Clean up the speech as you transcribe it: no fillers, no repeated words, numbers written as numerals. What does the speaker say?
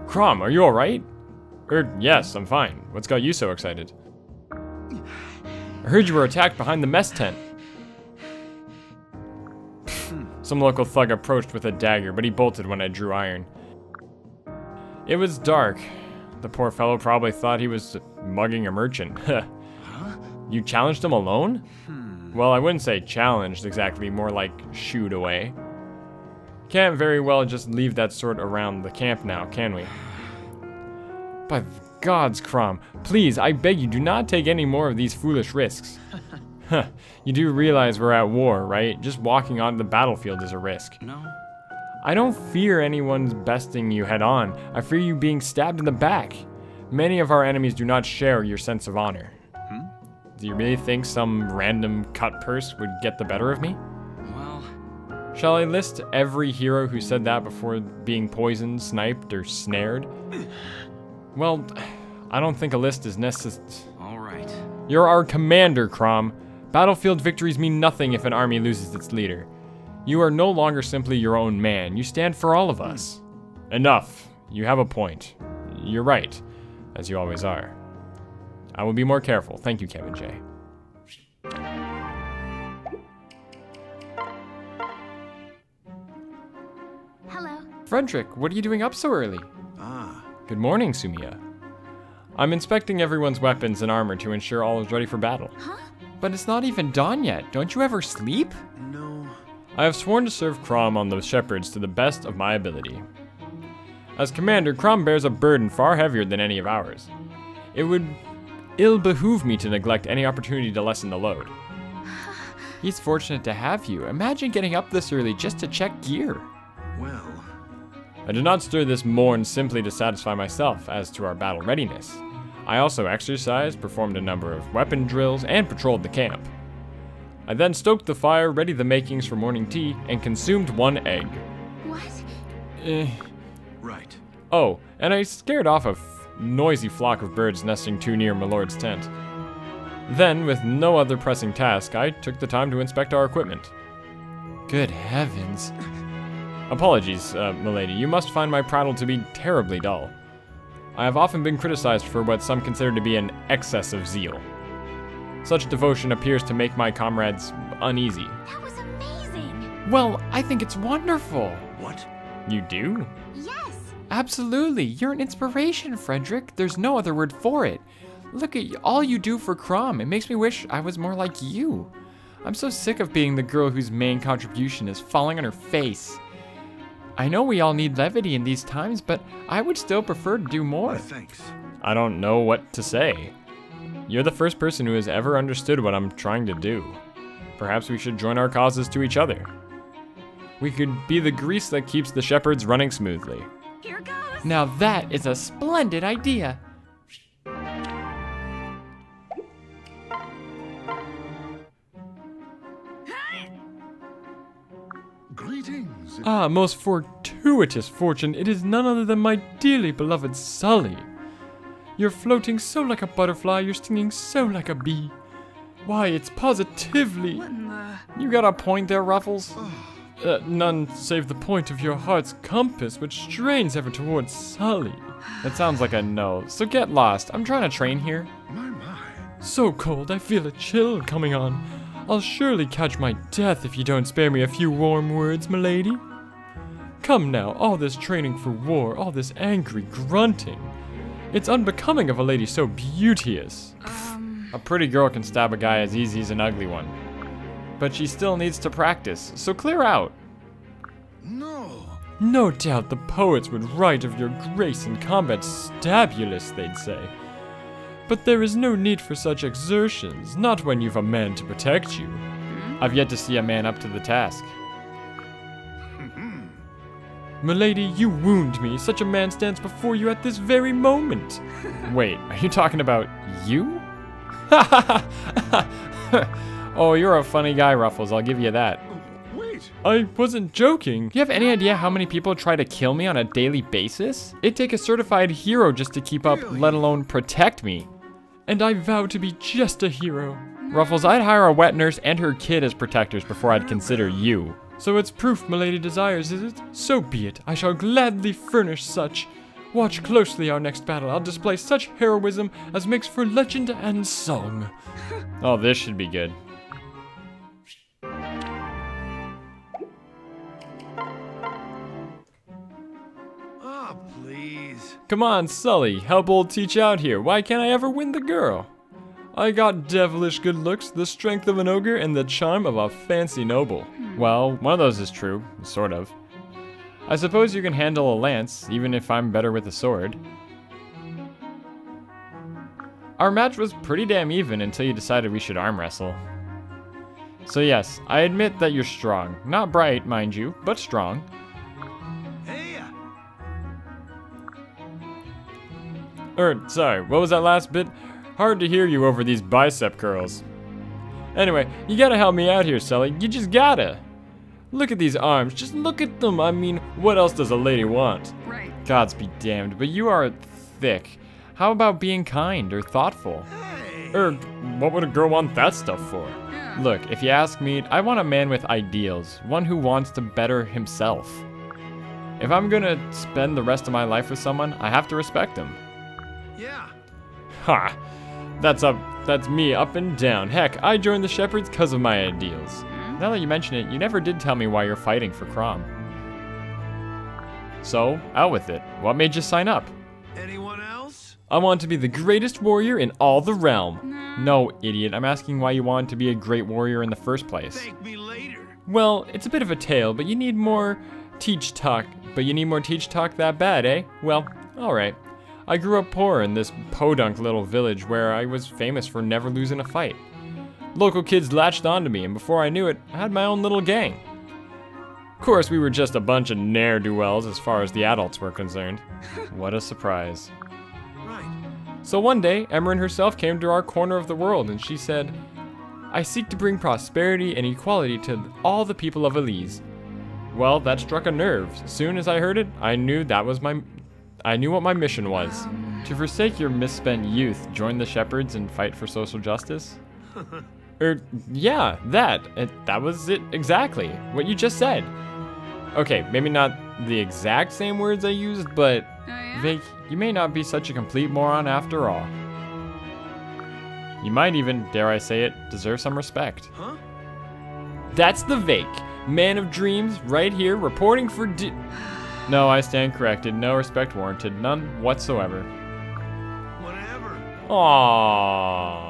Chrom, are you alright? Yes, I'm fine. What's got you so excited? I heard you were attacked behind the mess tent. Some local thug approached with a dagger, but he bolted when I drew iron. It was dark. The poor fellow probably thought he was mugging a merchant. You challenged him alone? Well, I wouldn't say challenged exactly, more like shooed away. Can't very well just leave that sword around the camp now, can we? By the gods, Chrom, please, I beg you, do not take any more of these foolish risks. You do realize we're at war, right? Just walking onto the battlefield is a risk. No. I don't fear anyone's besting you head on. I fear you being stabbed in the back. Many of our enemies do not share your sense of honor. Do you really think some random cut purse would get the better of me? Well... Shall I list every hero who said that before being poisoned, sniped, or snared? Well, I don't think a list is necessary. Alright. You're our commander, Chrom. Battlefield victories mean nothing if an army loses its leader. You are no longer simply your own man. You stand for all of us. Enough. You have a point. You're right, as you always are. I will be more careful. Thank you, Kevin J. Hello. Frederick, what are you doing up so early? Good morning, Sumia. I'm inspecting everyone's weapons and armor to ensure all is ready for battle. Huh? But it's not even dawn yet. Don't you ever sleep? No. I have sworn to serve Chrom on those shepherds to the best of my ability. As commander, Chrom bears a burden far heavier than any of ours. It would ill behoove me to neglect any opportunity to lessen the load. He's fortunate to have you. Imagine getting up this early just to check gear. Well... I did not stir this morn simply to satisfy myself as to our battle readiness. I also exercised, performed a number of weapon drills, and patrolled the camp. I then stoked the fire, readied the makings for morning tea, and consumed one egg. What? Right. Oh, and I scared off a noisy flock of birds nesting too near my lord's tent. Then, with no other pressing task, I took the time to inspect our equipment. Good heavens. Apologies, milady, you must find my prattle to be terribly dull. I have often been criticized for what some consider to be an excess of zeal. Such devotion appears to make my comrades uneasy. That was amazing. Well, I think it's wonderful. What? You do? Yes. Absolutely. You're an inspiration, Frederick. There's no other word for it. Look at all you do for Chrom. It makes me wish I was more like you. I'm so sick of being the girl whose main contribution is falling on her face. I know we all need levity in these times, but I would still prefer to do more. Thanks. I don't know what to say. You're the first person who has ever understood what I'm trying to do. Perhaps we should join our causes to each other. We could be the grease that keeps the shepherds running smoothly. Here goes. Now that is a splendid idea. Greetings. Ah, most fortuitous fortune, it is none other than my dearly beloved Sully. You're floating so like a butterfly, you're stinging so like a bee. Why, it's positively... What in the... You got a point there, Ruffles? None save the point of your heart's compass, which strains ever towards Sully. That sounds like a no, so get lost. I'm trying to train here. My. So cold, I feel a chill coming on. I'll surely catch my death if you don't spare me a few warm words, milady. Come now, all this training for war, all this angry grunting. It's unbecoming of a lady so beauteous. A pretty girl can stab a guy as easy as an ugly one. But she still needs to practice, so clear out. No. No doubt the poets would write of your grace in combat stabulous, they'd say. But there is no need for such exertions, not when you've a man to protect you. I've yet to see a man up to the task. Milady, you wound me. Such a man stands before you at this very moment. Wait, are you talking about you? Oh, you're a funny guy, Ruffles. I'll give you that. Wait. I wasn't joking. Do you have any idea how many people try to kill me on a daily basis? It'd take a certified hero just to keep up, let alone protect me. And I vow to be just a hero. Ruffles, I'd hire a wet nurse and her kid as protectors before I'd consider you. So it's proof milady desires, is it? So be it. I shall gladly furnish such. Watch closely our next battle. I'll display such heroism as makes for legend and song. Oh, this should be good. Ah, please. Come on, Sully. Help old Teach out here. Why can't I ever win the girl? I got devilish good looks, the strength of an ogre, and the charm of a fancy noble. Well, one of those is true, sort of. I suppose you can handle a lance, even if I'm better with a sword. Our match was pretty damn even until you decided we should arm wrestle. So yes, I admit that you're strong. Not bright, mind you, but strong. Hey! Sorry, what was that last bit? Hard to hear you over these bicep curls. Anyway, you gotta help me out here, Sully. You just gotta. Look at these arms. Just look at them. I mean, what else does a lady want? Right. Gods be damned, but you are thick. How about being kind or thoughtful? Hey! What would a girl want that stuff for? Yeah. Look, if you ask me, I want a man with ideals. One who wants to better himself. If I'm gonna spend the rest of my life with someone, I have to respect him. Yeah. Ha! That's me up and down. Heck, I joined the Shepherds because of my ideals. Now that you mention it, you never did tell me why you're fighting for Chrom. So, out with it. What made you sign up? Anyone else? I want to be the greatest warrior in all the realm. No, idiot. I'm asking why you want to be a great warrior in the first place. Thank me later. Well, it's a bit of a tale, but you need more teach talk. But you need more teach talk that bad, eh? Well, alright. I grew up poor in this podunk little village where I was famous for never losing a fight. Local kids latched onto me, and before I knew it, I had my own little gang. Of course, we were just a bunch of ne'er-do-wells as far as the adults were concerned. What a surprise. Right. So one day, Emerin herself came to our corner of the world, and she said, I seek to bring prosperity and equality to all the people of Elise. Well, that struck a nerve. As soon as I heard it, I knew what my mission was. To forsake your misspent youth, join the Shepherds and fight for social justice? Yeah, that was it exactly. What you just said. Okay, maybe not the exact same words I used, but Oh, yeah? Vaike, you may not be such a complete moron after all. You might even, dare I say it, deserve some respect. Huh? That's the Vaike, man of dreams, right here, reporting for No, I stand corrected. No respect warranted. None whatsoever. Whatever. Aww.